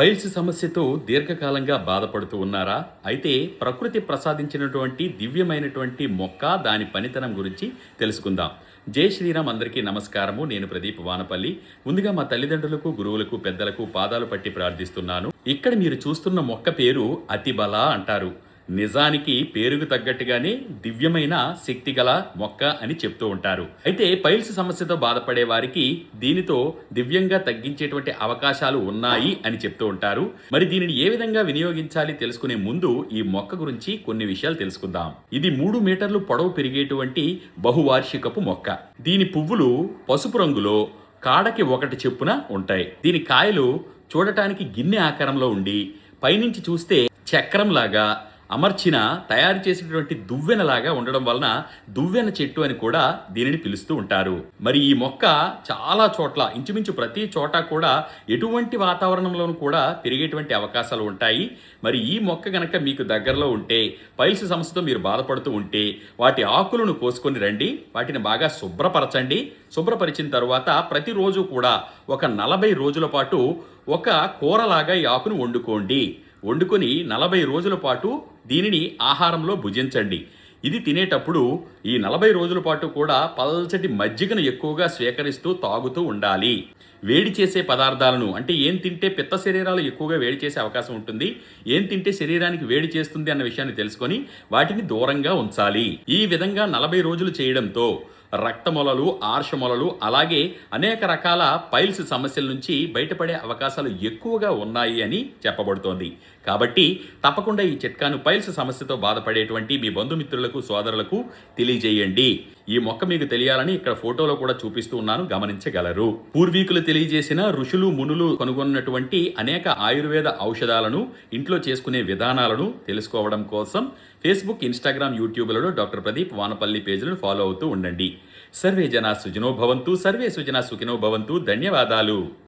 Piles సమస్యతో దీర్ఘకాలంగా బాధపడుతూ ఉన్నారా? అయితే ప్రకృతి ప్రసాదించినటువంటి దివ్యమైనటువంటి మొక్క, దాని పనితనం గురించి తెలుసుకుందాం. జై శ్రీరామ్, అందరికీ నమస్కారము. నేను ప్రదీప్ వానపల్లి. ముందుగా మా తల్లిదండ్రులకు, గురువులకు, పెద్దలకు పాదాలు పట్టి ప్రార్థిస్తున్నాను. ఇక్కడ మీరు చూస్తున్న మొక్క పేరు అతిబల అంటారు. నిజానికి పేరుకు తగ్గట్టుగానే దివ్యమైన శక్తిగల మొక్క అని చెప్తూ ఉంటారు. అయితే పైల్స్ సమస్యతో బాధపడే వారికి దీనితో దివ్యంగా తగ్గించేటువంటి అవకాశాలు ఉన్నాయి అని చెప్తూ ఉంటారు. మరి దీనిని ఏ విధంగా వినియోగించాలి తెలుసుకునే ముందు ఈ మొక్క గురించి కొన్ని విషయాలు తెలుసుకుందాం. ఇది 3 మీటర్లు పొడవు పెరిగేటువంటి బహువార్షికపు మొక్క. దీని పువ్వులు పసుపు రంగులో కాడకి ఒకటి చెప్పున ఉంటాయి. దీని కాయలు చూడటానికి గిన్నె ఆకారంలో ఉండి పైనుంచి చూస్తే చక్రంలాగా అమర్చిన తయారు చేసినటువంటి దువ్వెనలాగా ఉండడం వలన దువ్వెన చెట్టు అని కూడా దీనిని పిలుస్తూ ఉంటారు. మరి ఈ మొక్క చాలా చోట్ల, ఇంచుమించు ప్రతి చోట కూడా ఎటువంటి వాతావరణంలోనూ కూడా పెరిగేటువంటి అవకాశాలు ఉంటాయి. మరి ఈ మొక్క గనక మీకు దగ్గరలో ఉంటే, పైల్స్ సమస్యతో మీరు బాధపడుతూ ఉంటే వాటి ఆకులను కోసుకొని రండి. వాటిని బాగా శుభ్రపరచండి. శుభ్రపరిచిన తర్వాత ప్రతిరోజు కూడా ఒక 40 రోజుల పాటు ఒక కూరలాగా ఈ ఆకును వండుకొని 40 రోజుల పాటు దీనిని ఆహారంలో భుజించండి. ఇది తినేటప్పుడు ఈ 40 రోజుల పాటు కూడా పల్చటి మజ్జిగను ఎక్కువగా స్వీకరిస్తూ తాగుతూ ఉండాలి. వేడి చేసే పదార్థాలను, అంటే ఏం తింటే పిత్త శరీరాలు ఎక్కువగా వేడి చేసే అవకాశం ఉంటుంది, ఏం తింటే శరీరానికి వేడి చేస్తుంది అన్న విషయాన్ని తెలుసుకొని వాటిని దూరంగా ఉంచాలి. ఈ విధంగా 40 రోజులు చేయడంతో రక్తమొలలు, ఆర్షమొలలు, అలాగే అనేక రకాల పైల్స్ సమస్యల నుంచి బయటపడే అవకాశాలు ఎక్కువగా ఉన్నాయి అని చెప్పబడుతోంది. కాబట్టి తప్పకుండా ఈ చిట్కాను పైల్స్ సమస్యతో బాధపడేటువంటి మీ బంధుమిత్రులకు, సోదరులకు తెలియజేయండి. ఈ మొక్క మీకు తెలియాలని ఇక్కడ ఫోటోలో కూడా చూపిస్తూ ఉన్నాను, గమనించగలరు. పూర్వీకులు తెలియజేసిన ఋషులు, మునులు కనుగొన్నటువంటి అనేక ఆయుర్వేద ఔషధాలను, ఇంట్లో చేసుకునే విధానాలను తెలుసుకోవడం కోసం ఫేస్బుక్, ఇన్స్టాగ్రామ్, యూట్యూబ్లలో డాక్టర్ ప్రదీప్ వానపల్లి పేజీలను ఫాలో అవుతూ ఉండండి. సర్వే జనా సుఖినో భవంతు, సర్వే సుజనా సుఖినో భవంతు. ధన్యవాదాలు.